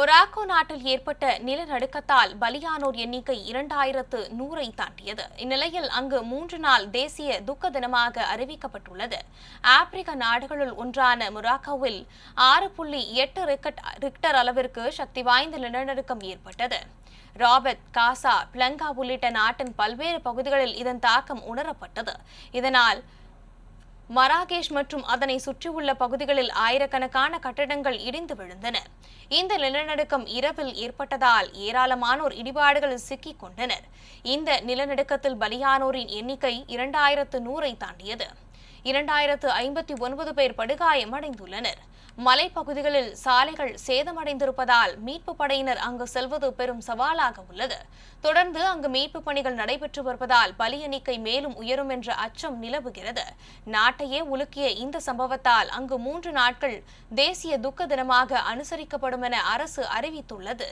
Morocco நாட்டில் ஏற்பட்ட நிலநடுக்கத்தால் பலியானோர் எண்ணிக்கை 2100 தாண்டியது. இந்நிலையில் அங்கு 3 நாள் தேசிய துக்க தினமாக அறிவிக்கப்பட்டுள்ளது. ஆப்பிரிக்க நாடுகளுள் ஒன்றான மொராக்கோவில் 6.8 ரிக்டர் அளவிற்கு சக்தி வாய்ந்த நிலநடுக்கம் ஏற்பட்டது. ராபர்ட், காசா, பிளங்கா உள்ளிட்ட நாட்டின் பல்வேறு பகுதிகளில் இதன் தாக்கம் உணரப்பட்டது. இதனால் மராகேஷ் மற்றும் அதனை சுற்றியுள்ள பகுதிகளில் ஆயிரக்கணக்கான கட்டடங்கள் இடிந்து விழுந்தன. இந்த நிலநடுக்கம் இரவில் ஏற்பட்டதால் ஏராளமானோர் இடிபாடுகளில் சிக்கிக் கொண்டனர். இந்த நிலநடுக்கத்தில் பலியானோரின் எண்ணிக்கை 2100 தாண்டியது. 2059 பேர் படுகாயமடைந்துள்ளனர். மலைப்பகுதிகளில் சாலைகள் சேதமடைந்திருப்பதால் மீட்பு படையினர் அங்கு செல்வது பெரும் சவாலாக உள்ளது. தொடர்ந்து அங்கு மீட்பு பணிகள் நடைபெற்று வருவதால் பலி எண்ணிக்கை மேலும் உயரும் என்ற அச்சம் நிலவுகிறது. நாட்டையே உலுக்கிய இந்த சம்பவத்தால் அங்கு 3 நாட்கள் தேசிய துக்க தினமாக அனுசரிக்கப்படும் என அரசு அறிவித்துள்ளது.